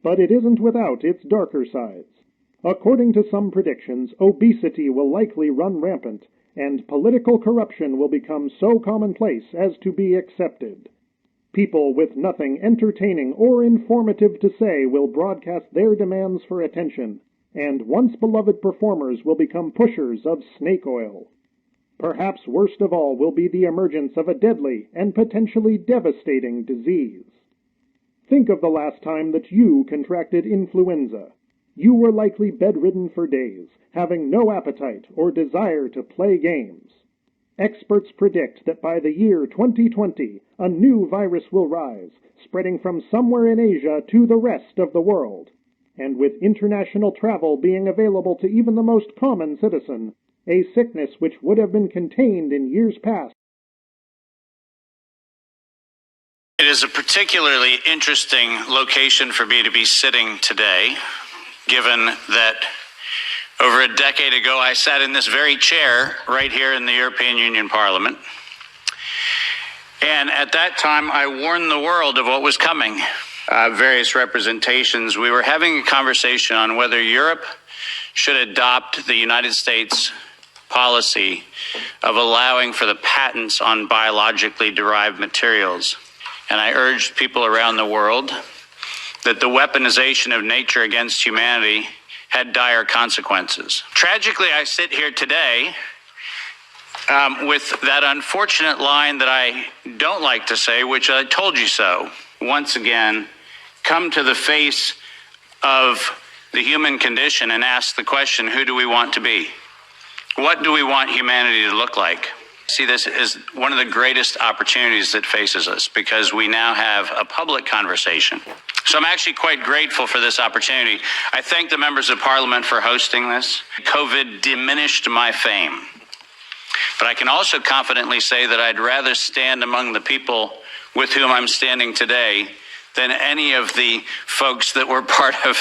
but it isn't without its darker sides. According to some predictions, obesity will likely run rampant, and political corruption will become so commonplace as to be accepted. People with nothing entertaining or informative to say will broadcast their demands for attention, and once beloved performers will become pushers of snake oil. Perhaps worst of all will be the emergence of a deadly and potentially devastating disease. Think of the last time that you contracted influenza. You were likely bedridden for days, having no appetite or desire to play games. Experts predict that by the year 2020, a new virus will rise, spreading from somewhere in Asia to the rest of the world. And with international travel being available to even the most common citizen, a sickness which would have been contained in years past. It is a particularly interesting location for me to be sitting today, given that over a decade ago I sat in this very chair right here in the European Union Parliament. And at that time I warned the world of what was coming. Various representations. We were having a conversation on whether Europe should adopt the United States policy of allowing for the patents on biologically derived materials. And I urged people around the world that the weaponization of nature against humanity had dire consequences. Tragically, I sit here today with that unfortunate line that I don't like to say, which I told you so. Once again, come to the face of the human condition and ask the question, who do we want to be? What do we want humanity to look like? I see this as one of the greatest opportunities that faces us because we now have a public conversation. So I'm actually quite grateful for this opportunity. I thank the members of Parliament for hosting this. COVID diminished my fame. But I can also confidently say that I'd rather stand among the people with whom I'm standing today than any of the folks that were part of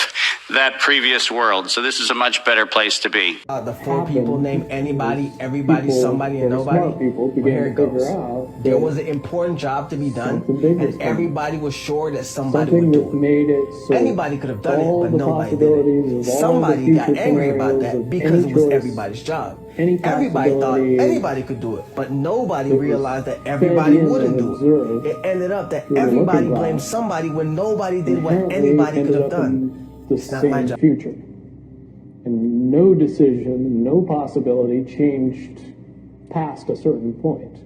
that previous world. So this is a much better place to be. The four people name anybody, everybody, somebody, and nobody. Well, here it goes. There was an important job to be done, and everybody was sure that somebody would do it. Anybody could have done it, but nobody did it. Somebody got angry about that because it was everybody's job. Everybody thought anybody could do it, but nobody realized that everybody wouldn't do it. It ended up that everybody blamed somebody when nobody did what anybody could have done. It's not my job. Future. And no decision, no possibility changed past a certain point.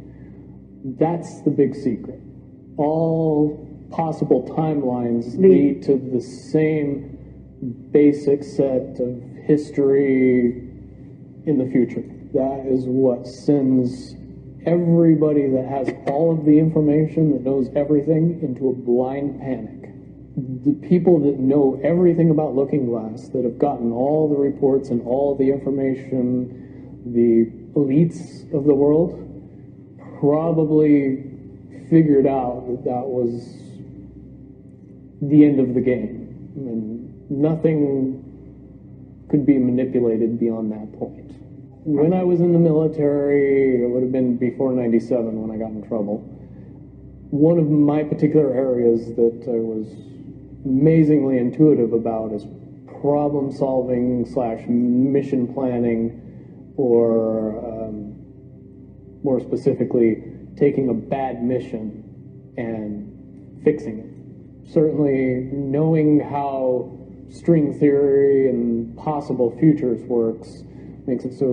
That's the big secret. All possible timelines lead to the same basic set of history in the future. That is what sends everybody that has all of the information, that knows everything, into a blind panic. The people that know everything about Looking Glass, that have gotten all the reports and all the information, the elites of the world, probably figured out that that was the end of the game. And nothing could be manipulated beyond that point. When I was in the military, it would have been before 97 when I got in trouble. One of my particular areas that I was amazingly intuitive about is problem solving / mission planning, or more specifically, taking a bad mission and fixing it. Certainly knowing how string theory and possible futures works makes it so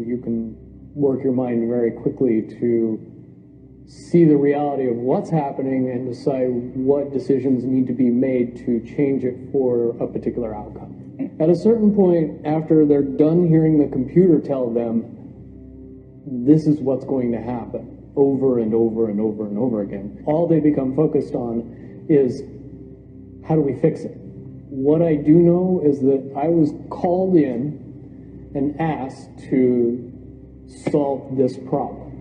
you can work your mind very quickly to see the reality of what's happening and decide what decisions need to be made to change it for a particular outcome. At a certain point, after they're done hearing the computer tell them this is what's going to happen over and over and over and over again, all they become focused on is how do we fix it? What I do know is that I was called in and asked to solve this problem,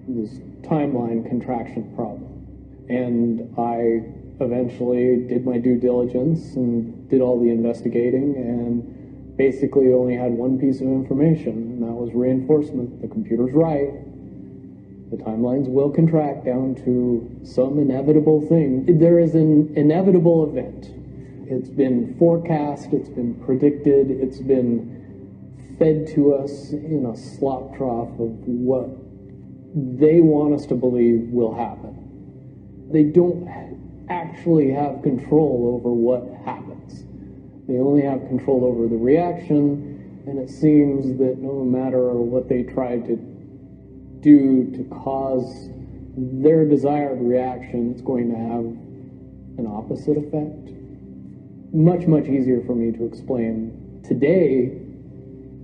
this timeline contraction problem. And I eventually did my due diligence and did all the investigating and basically only had one piece of information, and that was reinforcement. The computer's right. The timelines will contract down to some inevitable thing. There is an inevitable event. It's been forecast, it's been predicted, it's been fed to us in a slop trough of what they want us to believe will happen. They don't actually have control over what happens. They only have control over the reaction, and it seems that no matter what they try to do to cause their desired reaction, it's going to have an opposite effect. Much, much easier for me to explain today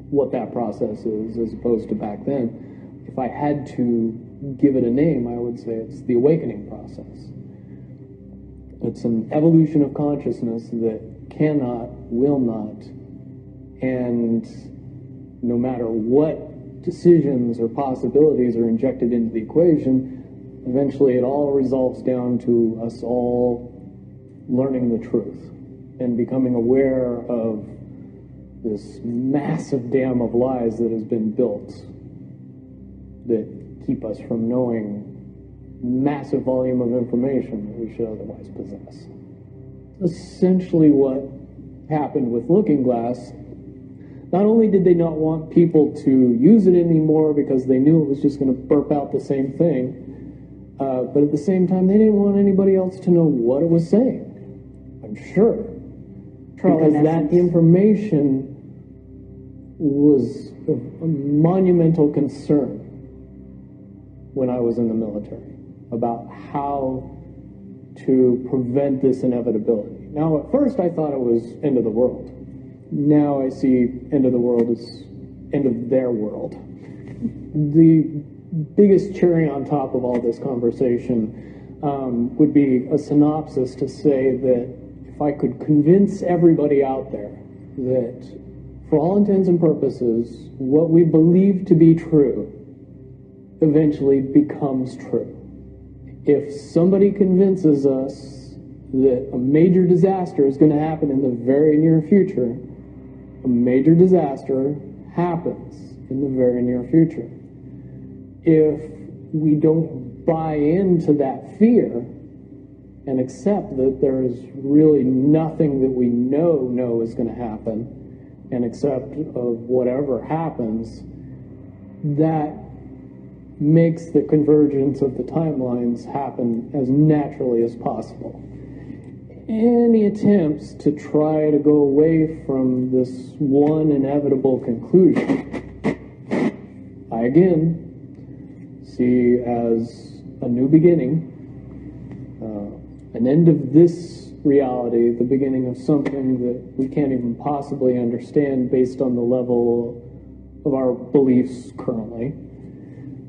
what that process is as opposed to back then. If I had to give it a name, I would say it's the awakening process. It's an evolution of consciousness that cannot, will not, and no matter what decisions or possibilities are injected into the equation, eventually it all resolves down to us all learning the truth and becoming aware of this massive dam of lies that has been built that keep us from knowing massive volume of information that we should otherwise possess. Essentially what happened with Looking Glass, not only did they not want people to use it anymore because they knew it was just going to burp out the same thing, but at the same time they didn't want anybody else to know what it was saying. I'm sure. Because that information was a monumental concern when I was in the military about how to prevent this inevitability. Now, at first I thought it was end of the world. Now I see end of the world as end of their world. The biggest cherry on top of all this conversation would be a synopsis to say that if I could convince everybody out there that for all intents and purposes, what we believe to be true eventually becomes true. If somebody convinces us that a major disaster is going to happen in the very near future, a major disaster happens in the very near future. If we don't buy into that fear and accept that there is really nothing that we know is going to happen, and accept of whatever happens, that makes the convergence of the timelines happen as naturally as possible. Any attempts to try to go away from this one inevitable conclusion, I again see as a new beginning, an end of this reality, the beginning of something that we can't even possibly understand based on the level of our beliefs currently.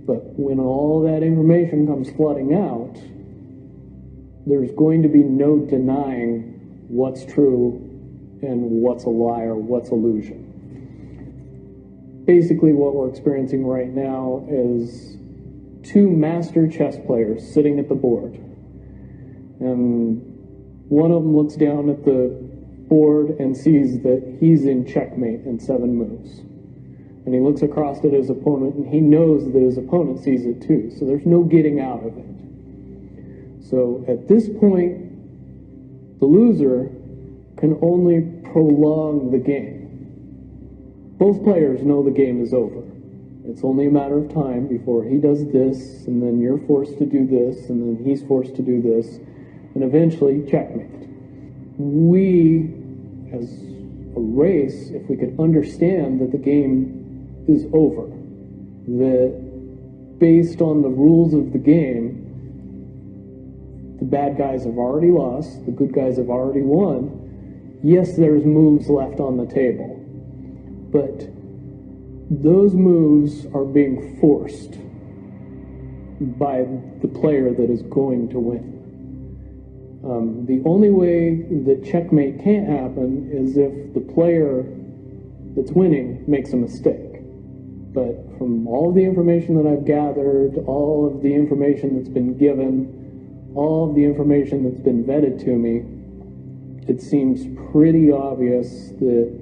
But when all that information comes flooding out, there's going to be no denying what's true and what's a lie or what's illusion. Basically what we're experiencing right now is two master chess players sitting at the board. And one of them looks down at the board and sees that he's in checkmate in 7 moves. And he looks across at his opponent and he knows that his opponent sees it too. So there's no getting out of it. So at this point, the loser can only prolong the game. Both players know the game is over. It's only a matter of time before he does this, and then you're forced to do this, and then he's forced to do this, and eventually checkmate. We, as a race, if we could understand that the game is over, that based on the rules of the game, the bad guys have already lost, the good guys have already won. Yes, there's moves left on the table, but those moves are being forced by the player that is going to win. The only way that checkmate can't happen is if the player that's winning makes a mistake. But from all of the information that I've gathered, all of the information that's been given, all of the information that's been vetted to me, it seems pretty obvious that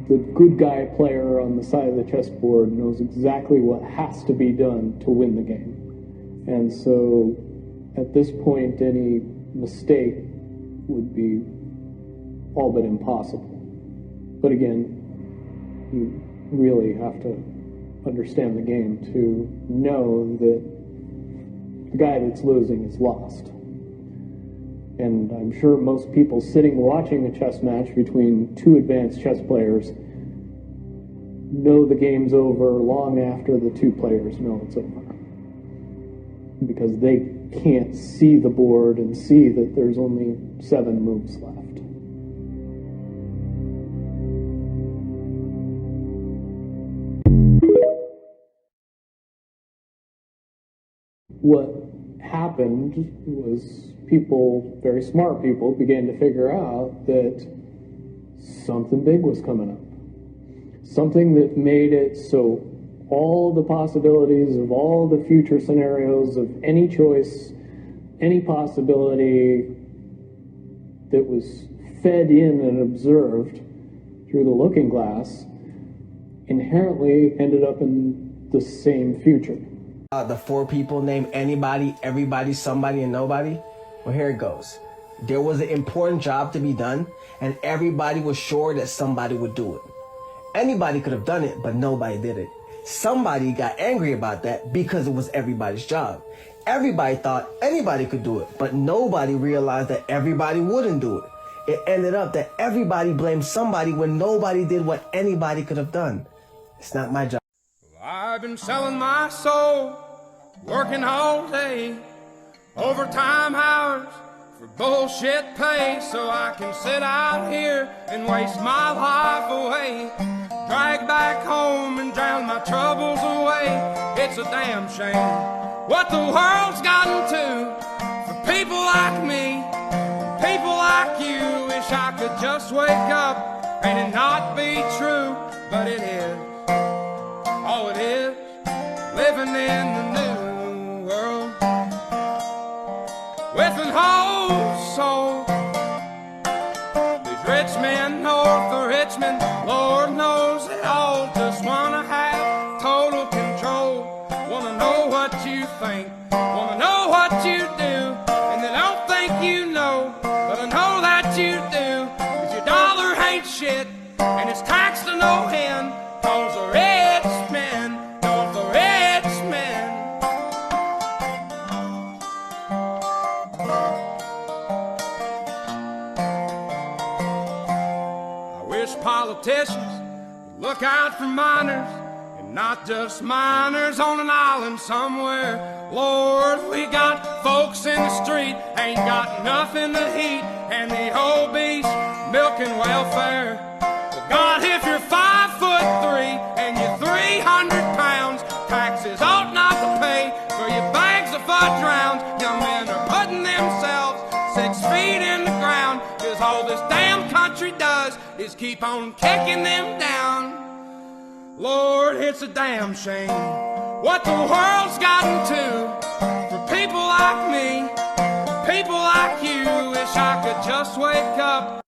the good guy player on the side of the chessboard knows exactly what has to be done to win the game. And so at this point, any mistake would be all but impossible. But again, you really have to understand the game to know that the guy that's losing is lost. And I'm sure most people sitting watching a chess match between two advanced chess players know the game's over long after the two players know it's over. Because they can't see the board and see that there's only 7 moves left. What happened was people, very smart people, began to figure out that something big was coming up. Something that made it so all the possibilities of all the future scenarios of any choice, any possibility that was fed in and observed through the looking glass inherently ended up in the same future. The 4 people named anybody, everybody, somebody, and nobody. Well, here it goes. There was an important job to be done, and everybody was sure that somebody would do it. Anybody could have done it, but nobody did it. Somebody got angry about that because it was everybody's job. Everybody thought anybody could do it, but nobody realized that everybody wouldn't do it. It ended up that everybody blamed somebody when nobody did what anybody could have done. It's not my job. I've been selling my soul, working all day, overtime hours for bullshit pay, so I can sit out here and waste my life away, drag back home and drown my troubles away. It's a damn shame what the world's gotten to for people like me, people like you. Wish I could just wake up and it not be true, but it is. Oh, it is living in the new world with an whole soul. These rich men north of Richmond, Lord knows they all just wanna have total control. Wanna know what you think, wanna know what you do, and they don't think you know, but I know that you do. 'Cause your dollar ain't shit, and it's taxed to no end. 'Cause the rich men, cause the rich men. I wish politicians would look out for miners, and not just miners on an island somewhere. Lord, we got folks in the street, ain't got nothing to eat, and the obese milking welfare. God, if you're 5'3" and you're 300 pounds, taxes ought not to pay for your bags of fudge rounds. Young men are putting themselves 6 feet in the ground, 'cause all this damn country does is keep on kicking them down. Lord, it's a damn shame what the world's gotten to for people like me, people like you. Wish I could just wake up